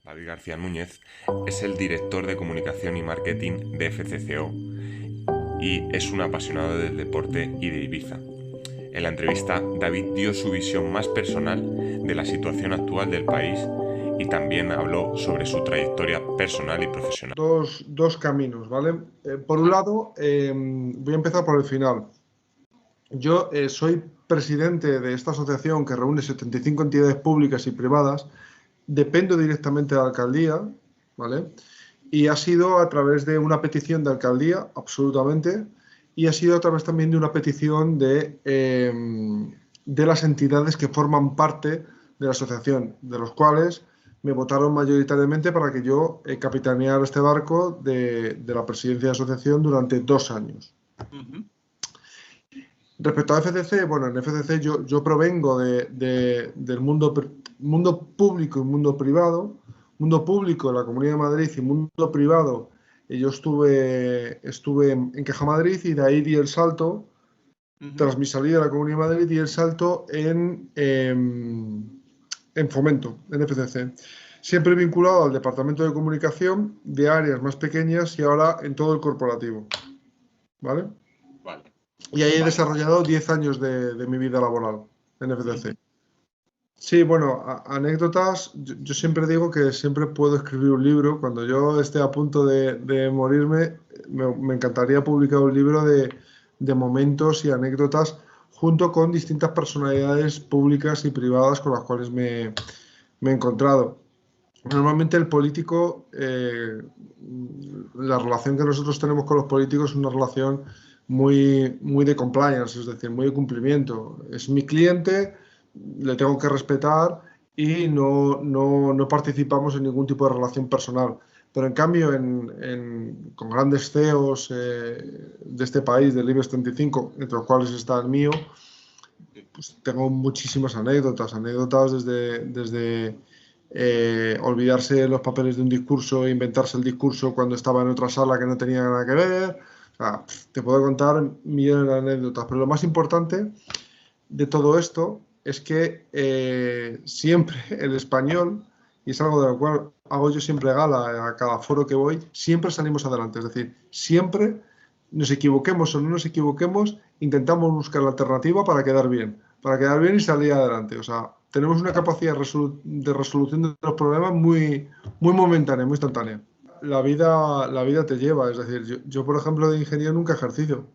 David García Núñez es el director de comunicación y marketing de FCCO y es un apasionado del deporte y de Ibiza. En la entrevista, David dio su visión más personal de la situación actual del país y también habló sobre su trayectoria personal y profesional. Dos caminos, ¿vale? Por un lado, voy a empezar por el final. Yo soy presidente de esta asociación que reúne 75 entidades públicas y privadas. Dependo directamente de la alcaldía, ¿vale? Y ha sido a través de una petición de alcaldía, absolutamente, y ha sido a través también de una petición de las entidades que forman parte de la asociación, de los cuales me votaron mayoritariamente para que yo capitaneara este barco de la presidencia de la asociación durante 2 años. Ujú. Respecto a FCC, bueno, en FCC yo provengo del mundo público y mundo privado. Mundo público, la Comunidad de Madrid, y mundo privado, yo estuve en Caja Madrid, y de ahí di el salto, tras mi salida de la Comunidad de Madrid, di el salto en Fomento, en FCC. Siempre vinculado al departamento de comunicación de áreas más pequeñas y ahora en todo el corporativo. ¿Vale? Vale. Y ahí he Vale. desarrollado 10 años de mi vida laboral en FCC. Sí, bueno, anécdotas. Yo siempre digo que siempre puedo escribir un libro. Cuando yo esté a punto de morirme, me encantaría publicar un libro de momentos y anécdotas junto con distintas personalidades públicas y privadas con las cuales me he encontrado. Normalmente el político, la relación que nosotros tenemos con los políticos es una relación muy de compliance, es decir, muy de cumplimiento. Es mi cliente, le tengo que respetar y no participamos en ningún tipo de relación personal. Pero en cambio, con grandes CEOs de este país, del IBEX 35, entre los cuales está el mío, pues tengo muchísimas anécdotas desde olvidarse los papeles de un discurso e inventarse el discurso cuando estaba en otra sala que no tenía nada que ver. O sea, te puedo contar millones de anécdotas, pero lo más importante de todo esto es que siempre el español, y es algo de lo cual hago yo siempre gala a cada foro que voy, siempre salimos adelante. Es decir, siempre nos equivoquemos o no nos equivoquemos, intentamos buscar la alternativa para quedar bien y salir adelante. O sea, tenemos una capacidad de resolución de los problemas muy momentánea, muy instantánea. La vida te lleva, es decir, yo por ejemplo de ingeniero nunca he ejercido.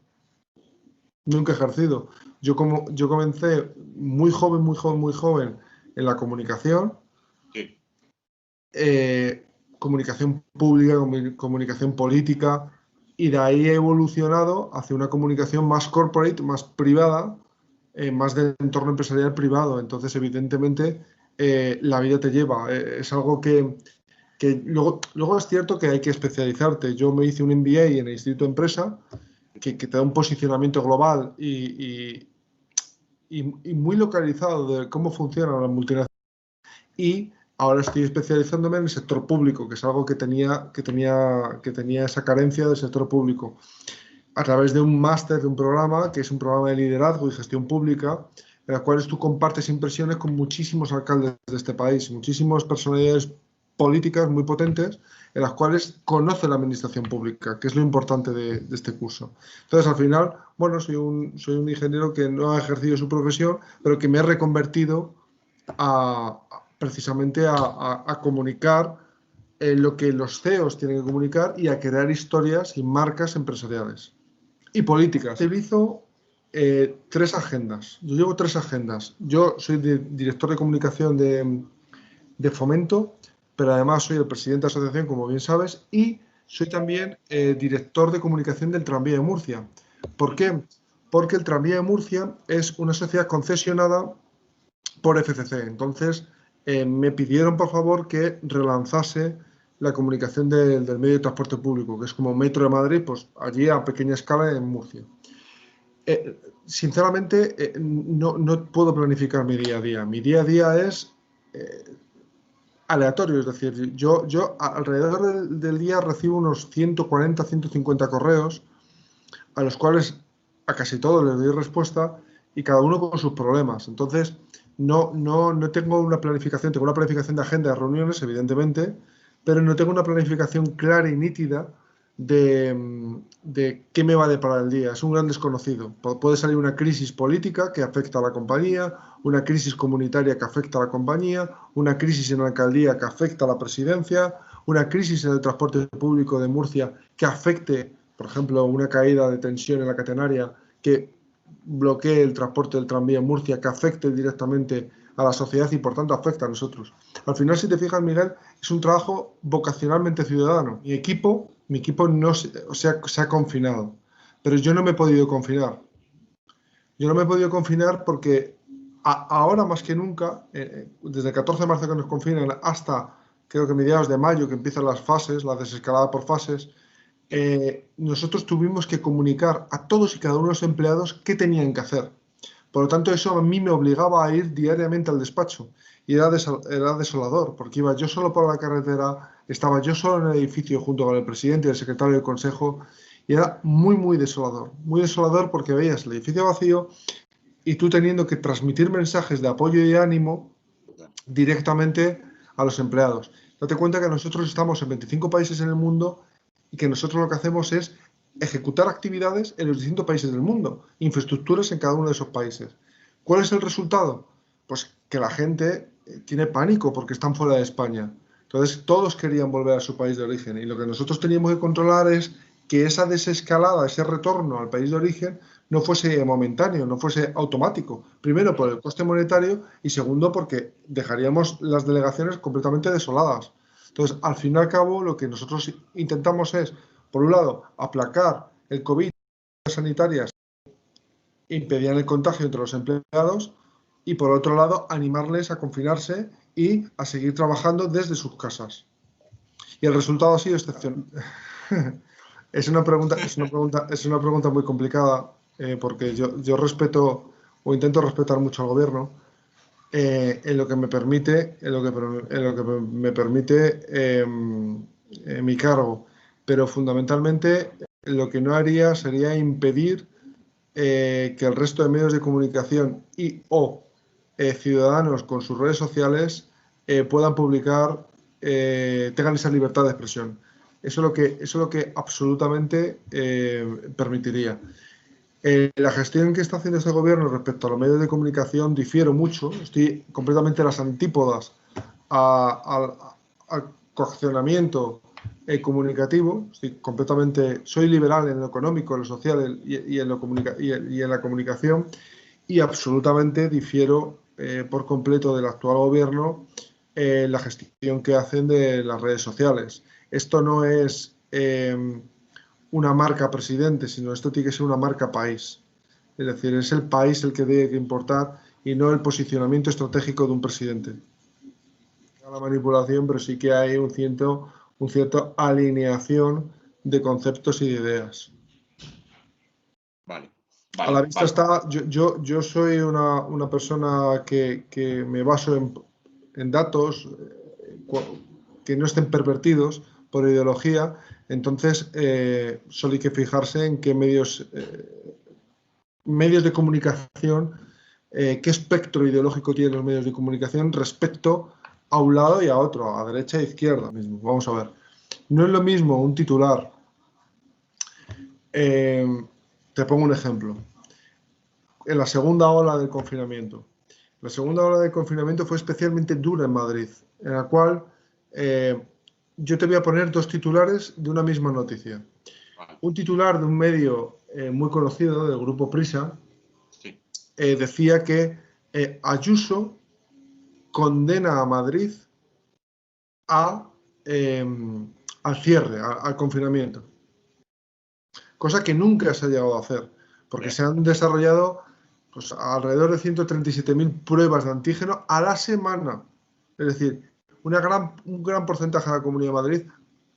Nunca he ejercido. Yo comencé muy joven en la comunicación, Sí. comunicación pública, comunicación política, y de ahí he evolucionado hacia una comunicación más corporate, más privada, más del entorno empresarial privado. Entonces, evidentemente, la vida te lleva. Es algo que luego es cierto que hay que especializarte. Yo me hice un MBA en el Instituto de Empresa, que te da un posicionamiento global y muy localizado de cómo funcionan las multinacionales. Y ahora estoy especializándome en el sector público, que es algo que tenía esa carencia del sector público, a través de un máster, de un programa, que es un programa de liderazgo y gestión pública, en el cual tú compartes impresiones con muchísimos alcaldes de este país, muchísimas personalidades políticas muy potentes, en las cuales conoce la administración pública, que es lo importante de este curso. Entonces, al final, bueno, soy un ingeniero que no ha ejercido su profesión, pero que me he reconvertido precisamente a comunicar lo que los CEOs tienen que comunicar y a crear historias y marcas empresariales y políticas. Utilizo 3 agendas. Yo llevo 3 agendas. Yo soy director de comunicación de Fomento, pero además soy el presidente de la asociación, como bien sabes, y soy también director de comunicación del Tranvía de Murcia. ¿Por qué? Porque el Tranvía de Murcia es una sociedad concesionada por FCC. Entonces, me pidieron, por favor, que relanzase la comunicación del medio de transporte público, que es como Metro de Madrid, pues allí a pequeña escala en Murcia. Sinceramente, no puedo planificar mi día a día. Mi día a día es aleatorio, es decir, yo alrededor del día recibo unos 140, 150 correos, a los cuales a casi todos les doy respuesta, y cada uno con sus problemas. Entonces, no tengo una planificación, tengo una planificación de agenda de reuniones, evidentemente, pero no tengo una planificación clara y nítida de qué me va a deparar el día. Es un gran desconocido. Puede salir una crisis política que afecta a la compañía, una crisis comunitaria que afecta a la compañía, una crisis en la alcaldía que afecta a la presidencia, una crisis en el transporte público de Murcia que afecte, por ejemplo, una caída de tensión en la catenaria que bloquee el transporte del tranvía en Murcia, que afecte directamente a la sociedad y por tanto afecta a nosotros. Al final, si te fijas, Miguel, es un trabajo vocacionalmente ciudadano. Mi equipo no se ha confinado, pero yo no me he podido confinar. Yo no me he podido confinar porque ahora más que nunca, desde el 14 de marzo que nos confinan hasta creo que mediados de mayo que empiezan las fases, la desescalada por fases, nosotros tuvimos que comunicar a todos y cada uno de los empleados qué tenían que hacer. Por lo tanto, eso a mí me obligaba a ir diariamente al despacho y era desolador, porque iba yo solo por la carretera, estaba yo solo en el edificio junto con el presidente y el secretario del consejo y era muy desolador porque veías el edificio vacío y tú teniendo que transmitir mensajes de apoyo y ánimo directamente a los empleados. Date cuenta que nosotros estamos en 25 países en el mundo y que nosotros lo que hacemos es ejecutar actividades en los distintos países del mundo, infraestructuras en cada uno de esos países. ¿Cuál es el resultado? Pues que la gente tiene pánico porque están fuera de España. Entonces todos querían volver a su país de origen y lo que nosotros teníamos que controlar es que esa desescalada, ese retorno al país de origen no fuese momentáneo, no fuese automático. Primero por el coste monetario y segundo porque dejaríamos las delegaciones completamente desoladas. Entonces, al fin y al cabo, lo que nosotros intentamos es, por un lado, aplacar el COVID, las sanitarias impedían el contagio entre los empleados y, por otro lado, animarles a confinarse y a seguir trabajando desde sus casas. Y el resultado ha sido excepcional. Es una pregunta muy complicada porque yo respeto o intento respetar mucho al gobierno en lo que me permite, me permite mi cargo. Pero fundamentalmente lo que no haría sería impedir que el resto de medios de comunicación y o ciudadanos con sus redes sociales puedan publicar, tengan esa libertad de expresión. Eso es lo que absolutamente permitiría. La gestión que está haciendo este gobierno respecto a los medios de comunicación difiero mucho. Estoy completamente a las antípodas al coaccionamiento comunicativo. Soy liberal en lo económico, en lo social y en la comunicación y absolutamente difiero por completo del actual gobierno la gestión que hacen de las redes sociales. Esto no es una marca presidente, sino esto tiene que ser una marca país. Es decir, es el país el que tiene que importar y no el posicionamiento estratégico de un presidente. La manipulación, pero sí que hay un cierto alineación de conceptos y de ideas. Vale. A la vista está, yo soy una persona que me baso en datos que no estén pervertidos por ideología, entonces solo hay que fijarse en qué medios de comunicación, qué espectro ideológico tienen los medios de comunicación respecto a un lado y a otro, a derecha e izquierda mismo. Vamos a ver. No es lo mismo un titular. Te pongo un ejemplo. En la segunda ola del confinamiento. La segunda ola del confinamiento fue especialmente dura en Madrid, en la cual yo te voy a poner dos titulares de una misma noticia. Un titular de un medio muy conocido, del grupo Prisa, sí. Decía que Ayuso condena a Madrid al cierre, al confinamiento. Cosa que nunca se ha llegado a hacer, porque se han desarrollado pues, alrededor de 137.000 pruebas de antígeno a la semana. Es decir, un gran porcentaje de la Comunidad de Madrid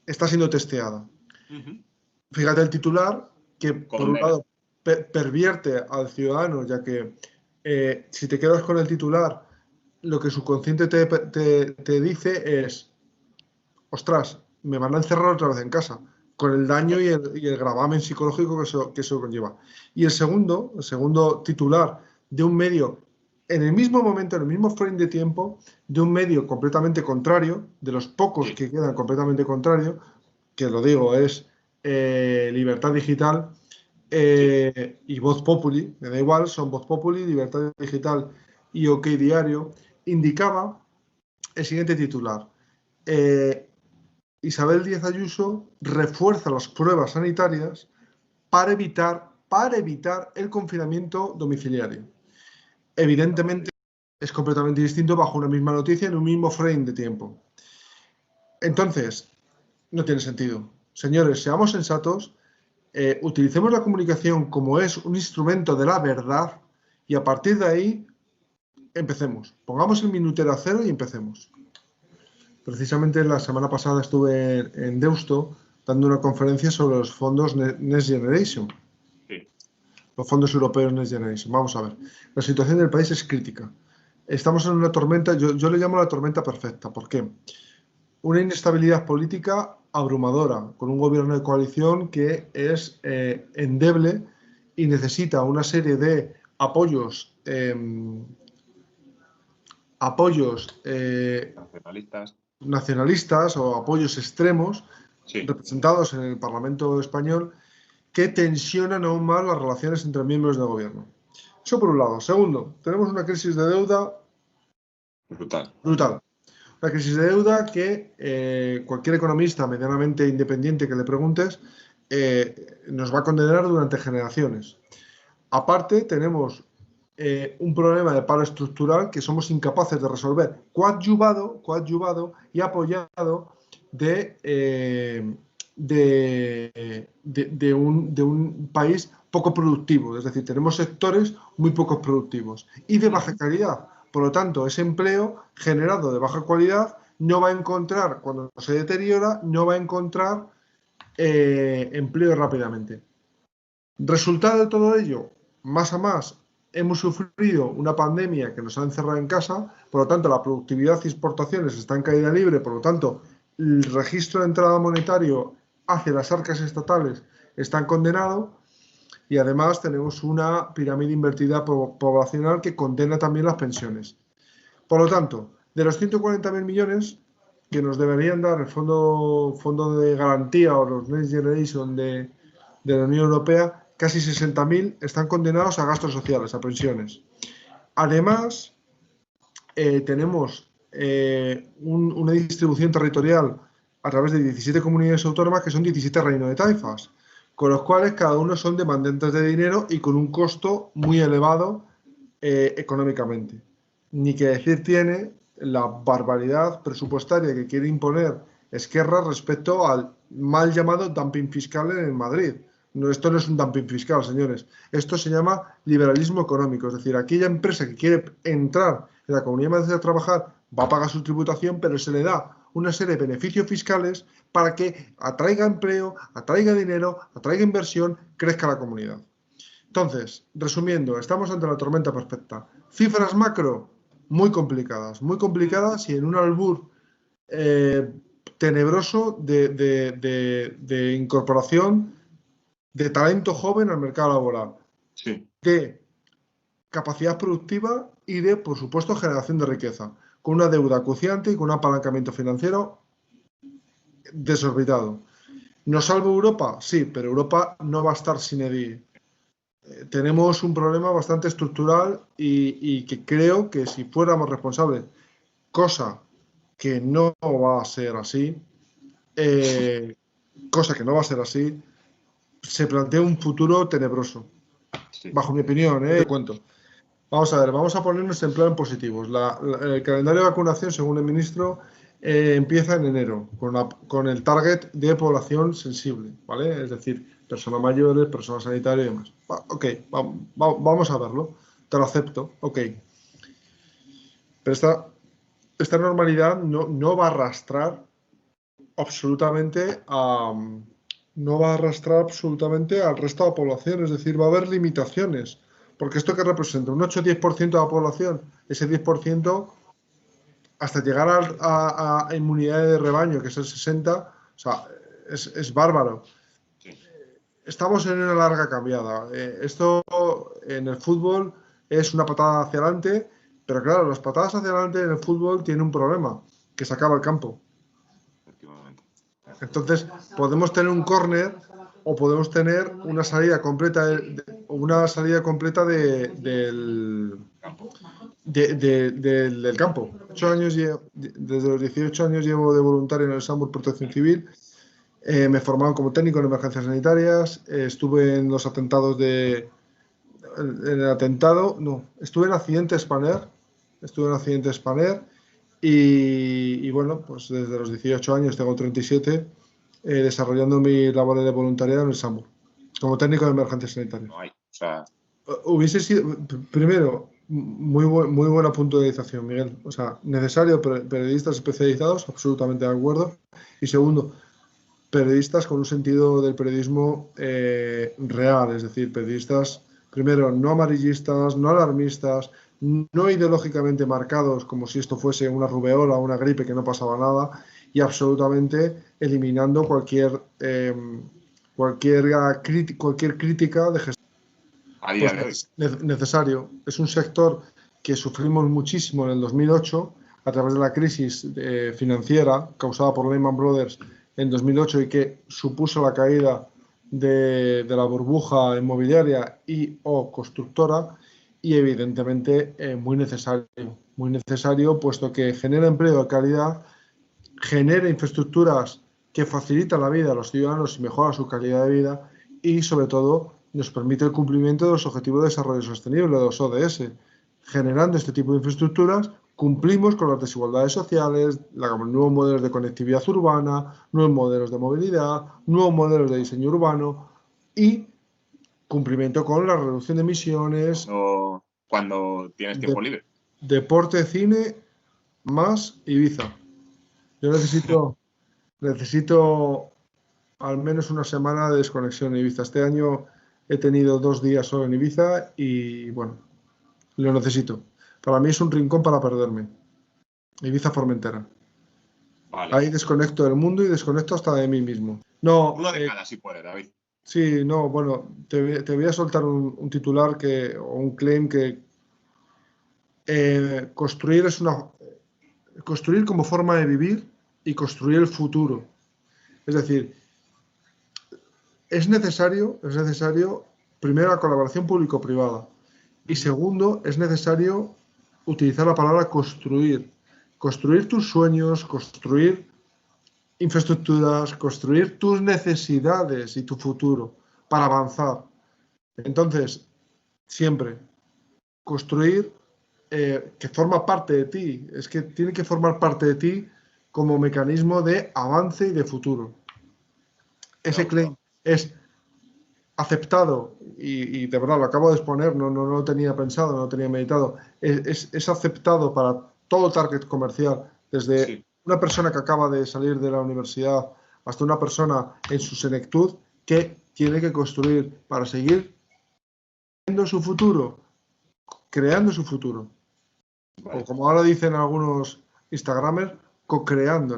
está siendo testeada. Fíjate el titular, que por un lado pervierte al ciudadano, ya que si te quedas con el titular, lo que su consciente te dice es, ostras, me van a encerrar otra vez en casa, con el daño y el gravamen psicológico que eso conlleva. Y el segundo titular de un medio en el mismo momento, en el mismo frame de tiempo, de un medio completamente contrario, de los pocos que quedan completamente contrario, que lo digo, es Libertad Digital y Voz Populi, me da igual, son Voz Populi, Libertad Digital y OK Diario, indicaba el siguiente titular. Isabel Díaz Ayuso refuerza las pruebas sanitarias para evitar el confinamiento domiciliario. Evidentemente es completamente distinto bajo una misma noticia en un mismo frame de tiempo. Entonces, no tiene sentido. Señores, seamos sensatos, utilicemos la comunicación como es un instrumento de la verdad y a partir de ahí empecemos. Pongamos el minutero a cero y empecemos. Precisamente la semana pasada estuve en Deusto dando una conferencia sobre los fondos Next Generation. Sí. Los fondos europeos Next Generation. Vamos a ver. La situación del país es crítica. Estamos en una tormenta, yo le llamo la tormenta perfecta. ¿Por qué? Una inestabilidad política abrumadora, con un gobierno de coalición que es endeble y necesita una serie de apoyos nacionalistas o apoyos extremos representados en el Parlamento español que tensionan aún más las relaciones entre miembros del gobierno. Eso por un lado. Segundo, tenemos una crisis de deuda brutal. Una crisis de deuda que cualquier economista medianamente independiente que le preguntes nos va a condenar durante generaciones. Aparte, tenemos un problema de paro estructural que somos incapaces de resolver, coadyuvado y apoyado de un país poco productivo. Es decir, tenemos sectores muy poco productivos y de baja calidad. Por lo tanto, ese empleo generado de baja calidad no va a encontrar, cuando se deteriora, no va a encontrar empleo rápidamente. Resultado de todo ello, más a más, hemos sufrido una pandemia que nos ha encerrado en casa, por lo tanto, la productividad y exportaciones están en caída libre, por lo tanto, el registro de entrada monetario hacia las arcas estatales está condenado y además tenemos una pirámide invertida poblacional que condena también las pensiones. Por lo tanto, de los 140.000 millones que nos deberían dar el fondo de garantía o los Next Generation de la Unión Europea, casi 60.000 están condenados a gastos sociales, a pensiones. Además, tenemos una distribución territorial a través de 17 comunidades autónomas que son 17 reinos de taifas, con los cuales cada uno son demandantes de dinero y con un costo muy elevado económicamente. Ni que decir tiene la barbaridad presupuestaria que quiere imponer Esquerra respecto al mal llamado dumping fiscal en Madrid. No, esto no es un dumping fiscal, señores. Esto se llama liberalismo económico. Es decir, aquella empresa que quiere entrar en la Comunidad de Madrid a trabajar va a pagar su tributación, pero se le da una serie de beneficios fiscales para que atraiga empleo, atraiga dinero, atraiga inversión, crezca la comunidad. Entonces, resumiendo, estamos ante la tormenta perfecta. Cifras macro, muy complicadas y en un albur tenebroso de incorporación de talento joven al mercado laboral, de capacidad productiva y de, por supuesto, generación de riqueza, con una deuda acuciante y con un apalancamiento financiero desorbitado. ¿Nos salva Europa? Sí, pero Europa no va a estar sin EDI. Tenemos un problema bastante estructural y que creo que si fuéramos responsables, cosa que no va a ser así, se plantea un futuro tenebroso. Bajo mi opinión, cuento. Vamos a ver, vamos a ponernos en plan positivos. El calendario de vacunación, según el ministro, empieza en enero, con el target de población sensible, ¿vale? Es decir, personas mayores, personas sanitarias y demás. Ok, vamos a verlo. Te lo acepto, ok. Pero esta normalidad no va a arrastrar absolutamente al resto de la población, es decir, va a haber limitaciones. Porque esto que representa un 8-10% de la población, ese 10%, hasta llegar a inmunidad de rebaño, que es el 60%, o sea, es bárbaro. Estamos en una larga cambiada. Esto en el fútbol es una patada hacia adelante, Pero claro, las patadas hacia adelante en el fútbol tienen un problema, que se acaba el campo. Entonces, podemos tener un córner o podemos tener una salida completa del campo. Desde los 18 años llevo de voluntario en el SAMUR Protección Civil. Me formaron como técnico en emergencias sanitarias. Estuve en los atentados estuve en accidentes Spanair. Y bueno, pues desde los 18 años, tengo 37, desarrollando mi labor de voluntariado en el SAMUR, como técnico de emergencias sanitarias. No hay, o sea... Hubiese sido, primero, muy buena puntualización, Miguel. O sea, necesario periodistas especializados, absolutamente de acuerdo. Y segundo, periodistas con un sentido del periodismo real, es decir, periodistas, primero, no amarillistas, no alarmistas, no ideológicamente marcados como si esto fuese una rubeola o una gripe que no pasaba nada, y absolutamente eliminando cualquier crítica de gestión. A día de hoy. Necesario. Es un sector que sufrimos muchísimo en el 2008 a través de la crisis financiera causada por Lehman Brothers en 2008 y que supuso la caída de la burbuja inmobiliaria y o constructora, y evidentemente muy necesario puesto que genera empleo de calidad, genera infraestructuras que facilitan la vida a los ciudadanos y mejora su calidad de vida, y sobre todo nos permite el cumplimiento de los Objetivos de Desarrollo Sostenible, de los ODS. Generando este tipo de infraestructuras, cumplimos con las desigualdades sociales, nuevos modelos de conectividad urbana, nuevos modelos de movilidad, nuevos modelos de diseño urbano y cumplimiento con la reducción de emisiones. Cuando tienes tiempo libre. Deporte, cine, más Ibiza. Yo necesito al menos una semana de desconexión en Ibiza. Este año he tenido 2 días solo en Ibiza y bueno, lo necesito. Para mí es un rincón para perderme. Ibiza Formentera. Vale. Ahí desconecto del mundo y desconecto hasta de mí mismo. No, uno de cada si puede, David. Sí, no, bueno, te voy a soltar un titular o un claim que construir como forma de vivir y construir el futuro. Es decir, es necesario, primero, la colaboración público-privada, y segundo, es necesario utilizar la palabra construir. Construir tus sueños, construir infraestructuras, construir tus necesidades y tu futuro para avanzar. Entonces, siempre, construir que forma parte de ti, es que tiene que formar parte de ti como mecanismo de avance y de futuro. Ese claim es aceptado, y de verdad lo acabo de exponer, no lo tenía pensado, no lo tenía meditado, es aceptado para todo target comercial, desde una persona que acaba de salir de la universidad hasta una persona en su senectud que tiene que construir para seguir creando su futuro. O como ahora dicen algunos Instagramers, co-creando el futuro.